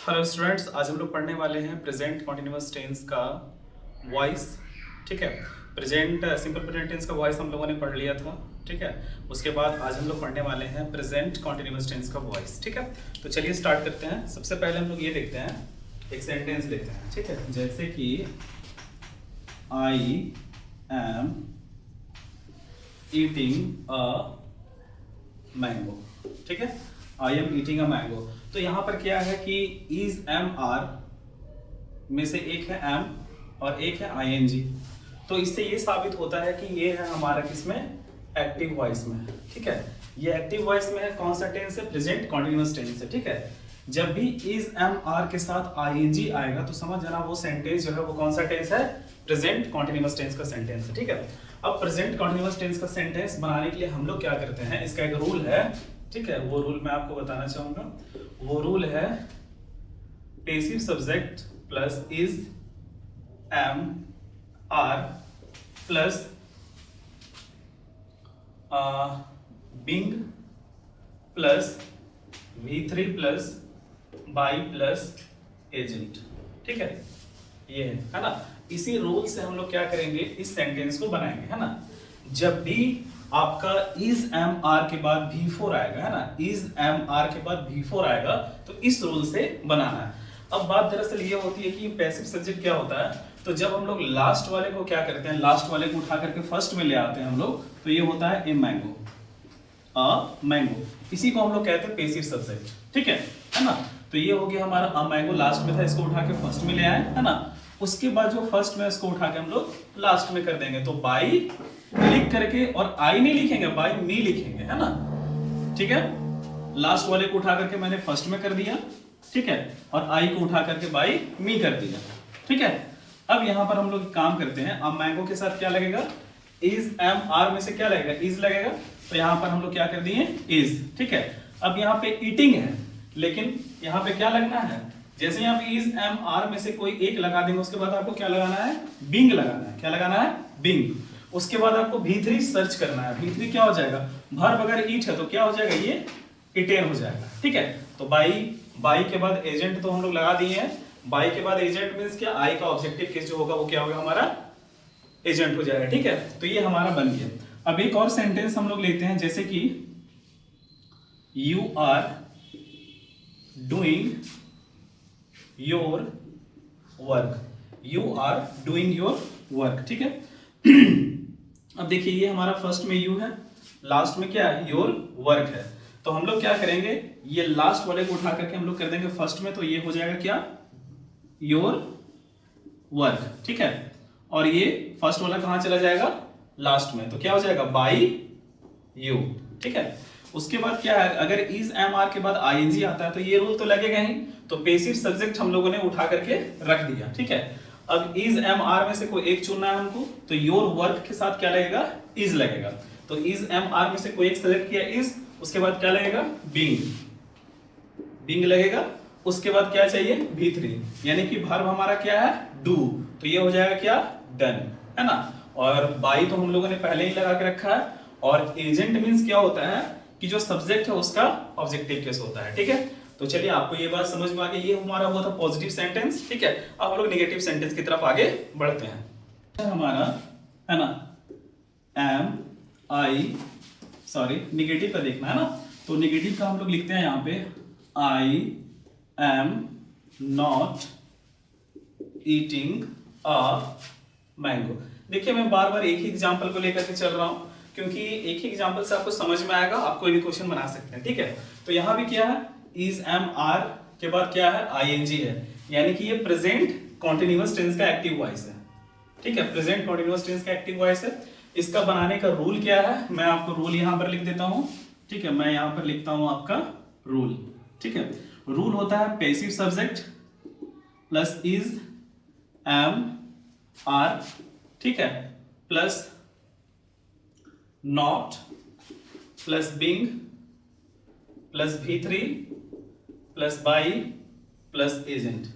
Hello students, आज हम लोग पढ़ने वाले हैं प्रेजेंट कॉन्टिन्यूअस टेंस का वॉइस। ठीक है, प्रेजेंट सिंपल प्रेजेंट टेंस का वॉइस हम लोगों ने पढ़ लिया था। ठीक है, उसके बाद आज हम लोग पढ़ने वाले हैं प्रेजेंट कॉन्टिन्यूअस टेंस का वॉइस। ठीक है, तो चलिए स्टार्ट करते हैं। सबसे पहले हम लोग ये देखते हैं, एक सेंटेंस लेते हैं। ठीक है, जैसे कि I am eating a mango. ठीक है, I am eating a mango. तो यहां पर क्या है कि इज एम आर में से एक है एम और एक है आईएनजी। तो इससे ये साबित होता है कि ये है हमारा किसमें, एक्टिव वॉइस में। ठीक है, ये एक्टिव वॉइस में है। कौन सा टेंस है? प्रेजेंट कॉन्टिन्यूअस टेंस है। ठीक है, जब भी इज एम आर के साथ आईएनजी आएगा तो समझ जाना वो सेंटेंस जो है वो कौन सा टेंस है, प्रेजेंट कॉन्टिन्यूअस टेंस का सेंटेंस है। ठीक है, अब प्रेजेंट कॉन्टिन्यूअस टेंस का सेंटेंस बनाने के लिए हम लोग क्या करते हैं, इसका एक रूल है। ठीक है, वो रूल मैं आपको बताना चाहूंगा। वो रूल है passive subject plus is am are plus being plus V3 plus by plus agent. ठीक है, ये है ना। इसी रूल से हम लोग क्या करेंगे, इस सेंटेंस को बनाएंगे, है ना। जब भी आपका इज एम आर के बाद V4 आएगा, है ना, इज एम आर के बाद V4 आएगा तो इस रूल से बनाना है। अब बात दरअसल ये होती है कि पैसिव सब्जेक्ट क्या होता है, तो जब हम लोग लास्ट वाले को क्या करते हैं, लास्ट वाले को उठा करके फर्स्ट में ले आते हैं हम लोग, तो ये होता है ए मैंगो, अ मैंगो। इसी को हम लोग कहते हैं पैसिव सब्जेक्ट। ठीक है ना। तो ये हो गया हमारा अ मैंगो, लास्ट में था, इसको उठा के फर्स्ट में ले आए, है ना। उसके बाद जो फर्स्ट में इसको उठा के हम लोग लास्ट में कर देंगे, तो बाई लिख करके, और आई नहीं लिखेंगे, बाई मी लिखेंगे, है ना। ठीक है, लास्ट वाले को उठा करके मैंने फर्स्ट में कर दिया। ठीक है, और आई को उठा करके बाई मी कर दिया। ठीक है, अब यहां पर हम लोग काम करते हैं। अब मैंगो के साथ क्या लगेगा, इज एम आर में से क्या लगेगा, इज लगेगा। तो यहां पर हम लोग क्या कर दिए, इज। ठीक है, अब यहाँ पे ईटिंग है, लेकिन यहाँ पे क्या लगना है, जैसे यहाँ पे इज एम आर में से कोई एक लगा देंगे, उसके बाद आपको क्या लगाना है, बिंग लगाना है। क्या लगाना है, बिंग। उसके बाद आपको V3 सर्च करना है। V3 क्या हो जाएगा, वर्ब अगर ईट है तो क्या हो जाएगा, ये इटेन हो जाएगा। ठीक है, तो बाई के बाद एजेंट तो हम लोग लगा दिए हैं। बाई के बाद एजेंट मींस क्या, आई का ऑब्जेक्टिव केस जो होगा वो क्या होगा, हमारा एजेंट हो जाएगा। ठीक है, तो ये हमारा बन गया। अब एक और सेंटेंस हम लोग लेते हैं, जैसे कि you are doing your work, you are doing your work. ठीक है, अब देखिए ये हमारा फर्स्ट में यू है, लास्ट में क्या है, योर वर्क है। तो हम लोग क्या करेंगे, ये लास्ट वाले को उठा करके हम लोग कर देंगे फर्स्ट में, तो ये हो जाएगा क्या, योर वर्क। ठीक है, और ये फर्स्ट वाला कहां चला जाएगा, लास्ट में, तो क्या हो जाएगा, बाई यू। ठीक है, उसके बाद क्या है, अगर इज एम आर के बाद आईएनजी आता है तो ये रूल तो लगेगा ही, तो पैसिव सब्जेक्ट हम लोगों ने उठा करके रख दिया। ठीक है, अब इज एम आर में से कोई एक चुनना है हमको, तो योर वर्क के साथ क्या लगेगा, इज लगेगा। तो इज एम आर में से कोई एक सेलेक्ट किया, इज, उसके बाद क्या लगेगा, बिंग, बिंग लगेगा। उसके बाद क्या चाहिए, V3, यानी कि वर्ब हमारा क्या है, डू, तो ये हो जाएगा क्या, डन, है ना। और बाई तो हम लोगों ने पहले ही लगा के रखा है, और एजेंट मींस क्या होता है कि जो सब्जेक्ट है उसका ऑब्जेक्टिव केस होता है। ठीक है, तो चलिए आपको ये बात समझ में आ गई। ये हमारा हुआ था पॉजिटिव सेंटेंस। ठीक है, अब हम लोग नेगेटिव सेंटेंस की तरफ आगे बढ़ते हैं। हमारा है ना, एम आई, सॉरी निगेटिव का देखना है ना, तो निगेटिव का हम लोग लिखते हैं यहाँ पे, I am not eating a mango. देखिए मैं बार बार एक ही एग्जांपल को लेकर के चल रहा हूं, क्योंकि एक ही एग्जांपल से आपको समझ में आएगा, आप कोई भी क्वेश्चन बना सकते हैं। ठीक है, तो यहां भी क्या है, इज एम आर के बाद क्या है, आईएनजी है, यानी कि ये प्रेजेंट कॉन्टिन्यूअस टेंस का एक्टिव वॉइस है। ठीक है, प्रेजेंट कॉन्टिन्यूअस टेंस का एक्टिव वॉइस है। इसका बनाने का रूल क्या है, मैं आपको रूल यहां पर लिख देता हूं। ठीक है, मैं यहां पर लिखता हूं आपका रूल। ठीक है, रूल होता है passive subject plus is am are, ठीक है, plus not plus being plus V3 plus by plus agent.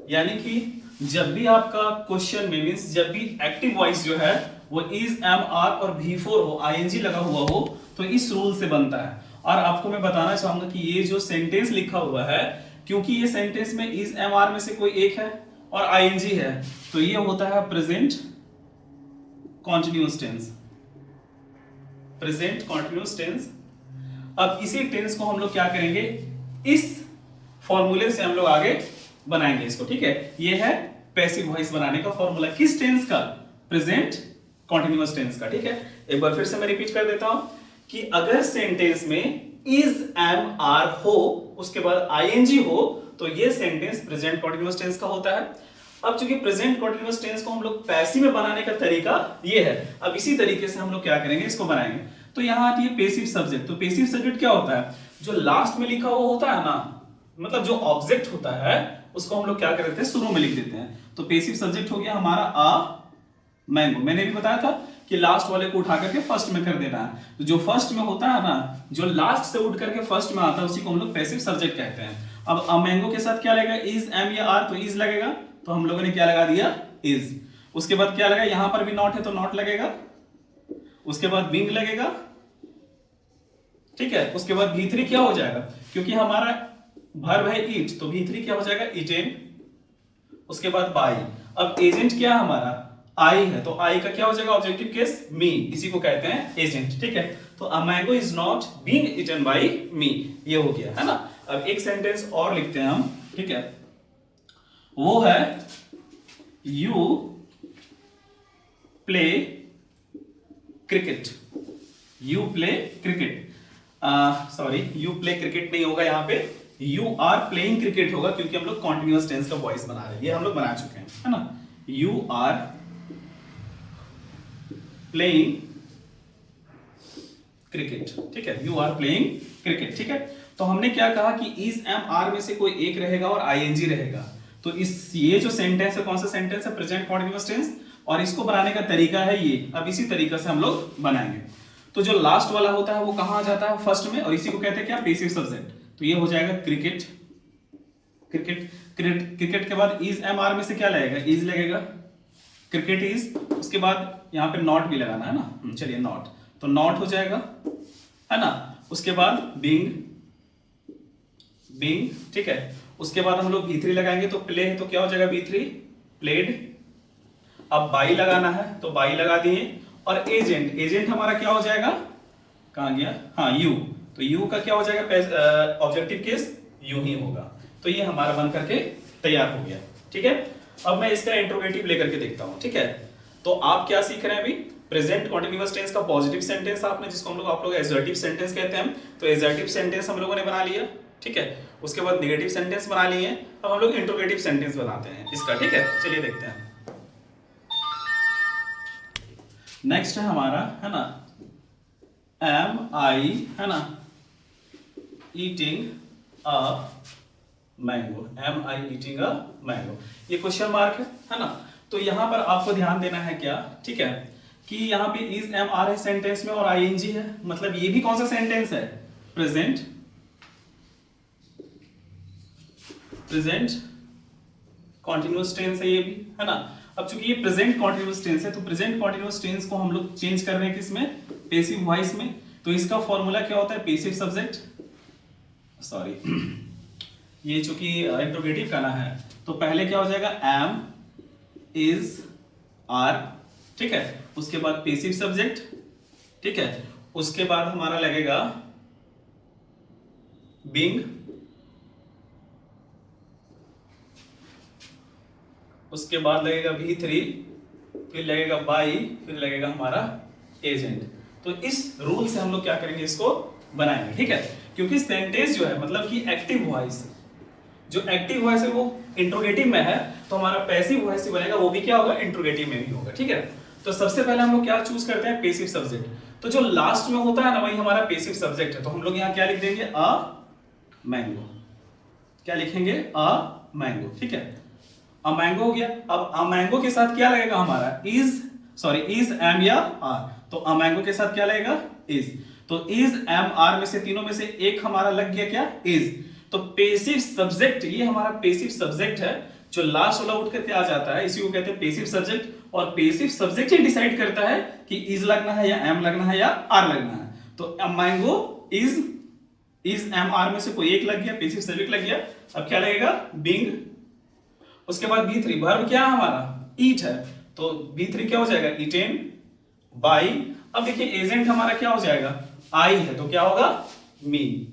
यानी कि जब भी आपका क्वेश्चन में मींस जब भी एक्टिव वॉइस जो है वो इज एम आर और V4 हो, आईएनजी लगा हुआ हो, तो इस रूल से बनता है। और आपको मैं बताना चाहूंगा कि ये जो सेंटेंस लिखा हुआ है क्योंकि ये सेंटेंस में इज एम आर में से कोई एक है और आईएनजी है, तो ये होता है present continuous tense, present continuous tense. अब इसी टेंस को हम लोग क्या करेंगे, इस फॉर्मूले से हम लोग आगे बनाएंगे इसको, ठीक है। ये है पैसिव वॉइस बनाने का फॉर्मूला, किस टेंस का, प्रेजेंट कॉन्टिन्यूअस टेंस का, ठीक है। एक बार फिर से मैं रिपीट कर देता हूं कि अगर सेंटेंस में इज एम आर हो, उसके बाद आईएनजी हो, तो ये सेंटेंस प्रेजेंट कॉन्टिन्यूअस टेंस का होता है। अब चूंकि प्रेजेंट कॉन्टिन्यूअस टेंस को हम लोग पैसिव में बनाने का तरीका ये है, अब इसी तरीके से हम लोग क्या करेंगे, इसको बनाएंगे। तो यहां आती है पेसिव सब्जेक्ट। तो पेसिव सब्जेक्ट क्या होता है, जो लास्ट में लिखा हुआ होता है ना, मतलब जो ऑब्जेक्ट होता है उसको हम लोग क्या कर देते हैं, शुरू में लिख देते हैं। तो पेसिव सब्जेक्ट हो गया हमारा अ मैंगो। मैंने भी बताया था कि लास्ट वाले को उठा करके फर्स्ट में कर देना है। तो जो फर्स्ट में होता है ना, जो लास्ट से उठ करके फर्स्ट में आता है, उसी को हम लोग पैसिव सब्जेक्ट कहते हैं। अब अ मैंगो के साथ क्या लगेगा, इज एम या आर, तो इज लगेगा, तो हम लोगों ने क्या लगा दिया, इज। उसके बाद क्या लगा, यहां पर भी नॉट है तो नॉट लगेगा, उसके बाद बिंग लगेगा, ठीक है। उसके बाद V3 क्या हो जाएगा, क्योंकि हमारा वर्ब है ईट, तो V3 क्या हो जाएगा, ईटेन। उसके बाद बाई। अब एजेंट क्या है हमारा, आई है, तो आई का क्या हो जाएगा, ऑब्जेक्टिव केस मी, इसी को कहते हैं एजेंट, ठीक है। तो a mango is not being eaten by me, ये हो गया है ना। अब एक सेंटेंस और लिखते हैं हम, ठीक है, वो है you play cricket, you play cricket, sorry you play cricket नहीं होगा, यहां पे यू आर प्लेइंग क्रिकेट होगा, क्योंकि हम लोग कॉन्टिन्यूअस टेंस का वॉइस बना रहे हैं, ये हम लोग बना चुके हैं, है ना। यू आर प्लेइंग क्रिकेट, ठीक है, यू आर प्लेइंग क्रिकेट, ठीक है। तो हमने क्या कहा कि इज एम आर में से कोई एक रहेगा और आईएनजी रहेगा। तो इस ये जो सेंटेंस है, कौन सा सेंटेंस है, प्रेजेंट कॉन्टिन्यूअस टेंस, और इसको बनाने का तरीका है ये। अब इसी तरीके से हम लोग बनाएंगे। तो जो लास्ट वाला होता है वो कहां आ जाता है, फर्स्ट में, और इसी को कहते हैं क्या, पेसिव सब्जेक्ट। तो ये हो जाएगा क्रिकेट, क्रिकेट, क्रिकेट के बाद इज एम आर में से क्या लगेगा, इज लगेगा, क्रिकेट इज। उसके बाद यहां पे नॉट भी लगाना है ना, चलिए नॉट, तो नॉट हो जाएगा, है ना। उसके बाद बिंग, बिंग, ठीक है। उसके बाद हम लोग V3 लगाएंगे, तो प्ले है तो क्या हो जाएगा, V3 प्लेड। अब बाई लगाना है तो बाई लगा दिए, और एजेंट, एजेंट हमारा क्या हो जाएगा, कहां गया, हाँ यू, तो यू का क्या हो जाएगा, ऑब्जेक्टिव केस यू ही होगा। तो ये हमारा बन करके तैयार हो गया, ठीक है। अब मैं इसका इंट्रोगेटिव लेकर के देखता हूं, ठीक है। तो आप क्या सीख रहे हैं अभी, प्रेजेंट कॉन्टिन्यूअस टेंस का पॉजिटिव सेंटेंस आपने, जिसको हम लोग आप लोग एसर्टिव सेंटेंस कहते हैं, तो एसर्टिव सेंटेंस हम लोगों ने बना लिया, ठीक है। उसके बाद नेगेटिव सेंटेंस बना लिए, अब हम लोग इंट्रोगेटिव सेंटेंस बनाते हैं इसका, ठीक है। चलिए देखते हैं। नेक्स्ट है हमारा, है ना, एम आई, है ना, eating a mango, am I eating a mango, ये क्वेश्चन मार्क है ना। तो यहां पर आपको ध्यान देना है क्या, ठीक है, कि यहां पे इज एम आर है सेंटेंस में और आईएनजी है, मतलब ये भी कौन सा सेंटेंस है, प्रेजेंट, प्रेजेंट कॉन्टिन्यूअस टेंस है ये भी, है ना। अब चूंकि ये प्रेजेंट कॉन्टिन्यूअस टेंस है, तो प्रेजेंट कॉन्टिन्यूअस टेंस को हम लोग चेंज कर रहे हैं किसमें, पेसिव वॉइस में। तो इसका फॉर्मूला क्या होता है, पेसिव सब्जेक्ट, सॉरी ये चूंकि इंट्रोगेटिव करना है, तो पहले क्या हो जाएगा, एम इज आर, ठीक है। उसके बाद पेसिव सब्जेक्ट, ठीक है। उसके बाद हमारा लगेगा बिंग, उसके बाद लगेगा V3, फिर लगेगा बाई, फिर लगेगा हमारा एजेंट। तो इस रूल से हम लोग क्या करेंगे, इसको बनाएंगे, ठीक है। क्योंकि सेंटेंस जो है, मतलब कि एक्टिव वॉइस, जो एक्टिव वॉइस है वो इंट्रोगेटिव में है, तो हमारा पैसिव वॉइस बनेगा, वो भी क्या होगा, इंट्रोगेटिव में भी होगा, ठीक है। तो सबसे पहले हम लोग क्या चूज करते हैं, पेसिव सब्जेक्ट। तो जो लास्ट में होता है ना, वही हमारा पेसिव सब्जेक्ट है। तो हम लोग यहाँ क्या लिख देंगे, अ मैंगो, क्या लिखेंगे, अ मैंगो, ठीक है। अ मैंगो हो गया। अब अ मैंगो के साथ क्या लगेगा हमारा, इज, सॉरी इज एम या आर, तो अ मैंगो के साथ क्या लगेगा, इज। तो इज एम आर में से, तीनों में से एक हमारा लग गया क्या, इज। तो पेसिव सब्जेक्ट, ये हमारा पेसिव सब्जेक्ट है, जो लास्ट वाला उठ करके आ जाता है, इसी को कहते हैं पेसिव सब्जेक्ट। और पेसिव सब्जेक्ट ही डिसाइड करता है कि इज लगना है या एम लगना है या आर लगना है। तो a mango is is am are में से कोई एक लग गया, पैसिव सब्जेक्ट लग गया, अब क्या लगेगा बीइंग, उसके बाद B3 वर्ब क्या है हमारा ईट है, तो B3 क्या हो जाएगा ईटेन बाई, अब देखिए एजेंट हमारा क्या हो जाएगा आई है, तो क्या होगा मी,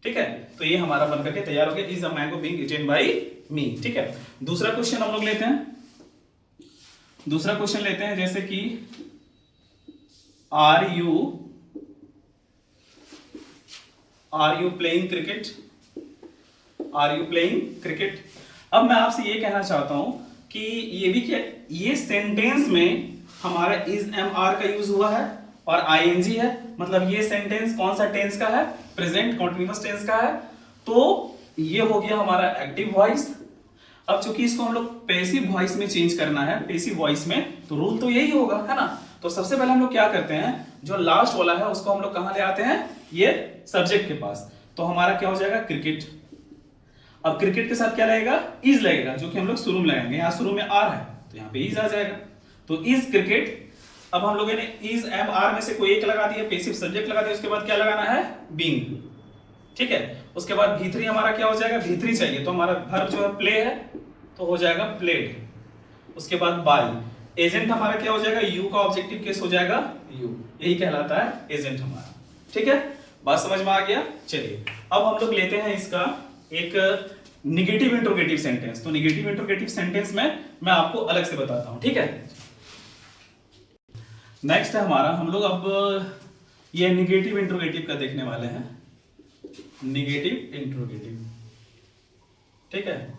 ठीक है, तो ये हमारा बन करके तैयार हो गया is a mango being eaten by me, ठीक है। दूसरा क्वेश्चन हम लोग लेते हैं, दूसरा क्वेश्चन लेते हैं जैसे कि are you playing cricket, are you playing cricket. अब मैं आपसे ये कहना चाहता हूं कि ये भी क्या, ये सेंटेंस में हमारा इज एम आर का यूज हुआ है और आईएनजी है, मतलब ये सेंटेंस कौन सा टेंस का है, प्रेजेंट कॉन्टिन्यूअस टेंस का है, तो ये हो गया हमारा एक्टिव वॉइस। अब चूंकि इसको हम लोग पैसिव वॉइस में चेंज करना है, पैसिव वॉइस में, तो रूल तो यही होगा, है ना। तो सबसे पहले हम लोग क्या करते हैं, जो लास्ट वाला है उसको हम लोग कहां ले आते हैं, ये सब्जेक्ट के पास, तो हमारा क्या हो जाएगा क्रिकेट। अब क्रिकेट के साथ क्या लगेगा इज लगेगा, जो कि हम लोग शुरू में लगाएंगे, यहाँ शुरू में आर है तो यहाँ पे इज आ जाएगा, तो इज क्रिकेट। अब हम लोगों ने इज एम आर में से कोई एक लगा दिया, पैसिव सब्जेक्ट लगा दिया, उसके बाद क्या लगाना है बीइंग, ठीक है। उसके बाद V3 हमारा क्या हो जाएगा, V3 चाहिए, तो हमारा वर्ब जो है प्ले है, तो हो जाएगा प्लेड। उसके बाद बाई, एजेंट हमारा क्या हो जाएगा, यू का ऑब्जेक्टिव केस हो जाएगा यू, यही कहलाता है एजेंट हमारा, ठीक है। बात समझ में आ गया। चलिए अब हम लोग लेते हैं इसका एक निगेटिव इंट्रोगेटिव सेंटेंस, तो निगेटिव इंट्रोगेटिव सेंटेंस में मैं आपको अलग से बताता हूं, ठीक है। नेक्स्ट है हमारा, हम लोग अब ये निगेटिव इंट्रोगेटिव का देखने वाले हैं, निगेटिव इंट्रोगेटिव, ठीक है,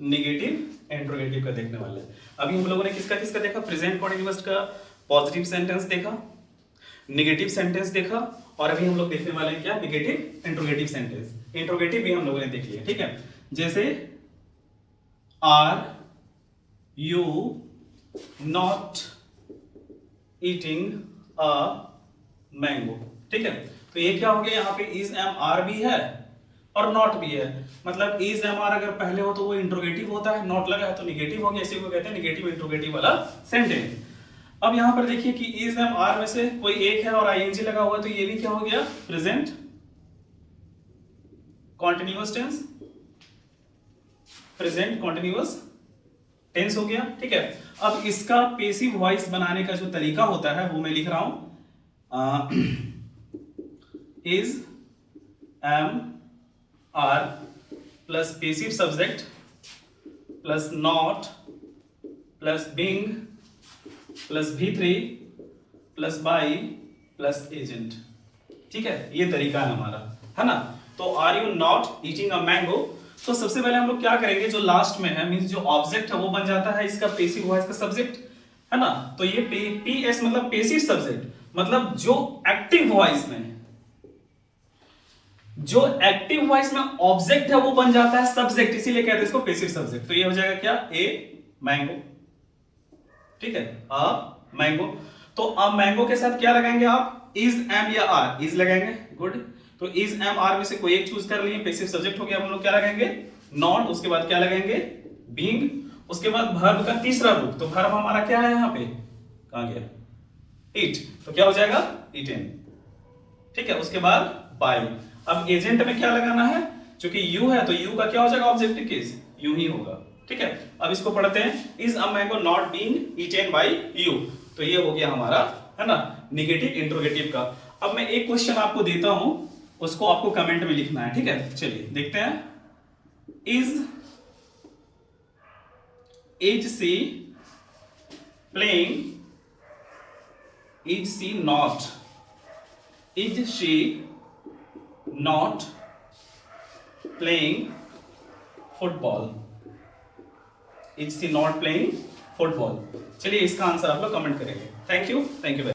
निगेटिव इंट्रोगेटिव का देखने वाले हैं। अभी हम लोगों ने किसका किसका देखा, प्रेजेंट कॉन्टिन्यूअस का पॉजिटिव सेंटेंस देखा, निगेटिव सेंटेंस देखा, और अभी हम लोग देखने वाले हैं क्या, निगेटिव इंट्रोगेटिव सेंटेंस। इंट्रोगेटिव भी हम लोगों ने देख लिया, ठीक है। जैसे are you not eating a mango, ठीक है, तो ये क्या हो गया, यहाँ पे इज एम आर भी है और नॉट भी है, मतलब इज एम आर अगर पहले हो तो वो इंट्रोगेटिव होता है, नॉट लगा है तो निगेटिव हो गया, इसी को कहते हैं निगेटिव इंट्रोगेटिव वाला सेंटेंस। अब यहां पर देखिए कि इज एम आर में से कोई एक है और आईएनजी लगा हुआ है, तो ये भी क्या हो गया, present continuous tense, present continuous tense हो गया, ठीक है। अब इसका पैसिव वॉइस बनाने का जो तरीका होता है वो मैं लिख रहा हूं, is am are plus passive subject plus not plus being plus V3 plus by plus agent, ठीक है, ये तरीका है हमारा, है ना। तो are you not eating a mango, तो सबसे पहले हम लोग क्या करेंगे, जो लास्ट में है मींस जो ऑब्जेक्ट है वो बन जाता है इसका पैसिव वॉइस का सब्जेक्ट, है ना। तो ये PS मतलब पैसिव सब्जेक्ट, मतलब जो एक्टिव वॉइस में, जो एक्टिव वॉइस में ऑब्जेक्ट है वो बन जाता है सब्जेक्ट, इसीलिए कहते हैं इसको पैसिव सब्जेक्ट। तो ये हो जाएगा क्या, ए मैंगो, ठीक है, अ मैंगो। तो अ मैंगो के साथ क्या लगाएंगे आप, इज एम या आर, इज लगाएंगे, गुड। तो इज एम आर में से कोई एक चूज कर लिए, पैसिव सब्जेक्ट हो गया, हम लोग क्या लगाएंगे नॉट, उसके बाद क्या लगाएंगे बीइंग, उसके बाद वर्ब का तीसरा रूप, तो वर्ब हमारा क्या है यहाँ पे, कहां गया, ईट, तो क्या हो जाएगा ईटेन, ठीक है। उसके बाद बाई, अब एजेंट में क्या लगाना है, क्योंकि यू है तो यू का क्या हो जाएगा ऑब्जेक्टिव केस, यू ही होगा, ठीक है। अब इसको पढ़ते हैं, is a mango not being eaten by you, तो ये हो गया हमारा, है ना, निगेटिव इंट्रोगेटिव का। अब मैं एक क्वेश्चन आपको देता हूं, उसको आपको कमेंट में लिखना है, ठीक है। चलिए देखते हैं, is she playing, is she not, is she not playing football, is she not playing football. चलिए इसका आंसर आप लोग कमेंट करेंगे। Thank you very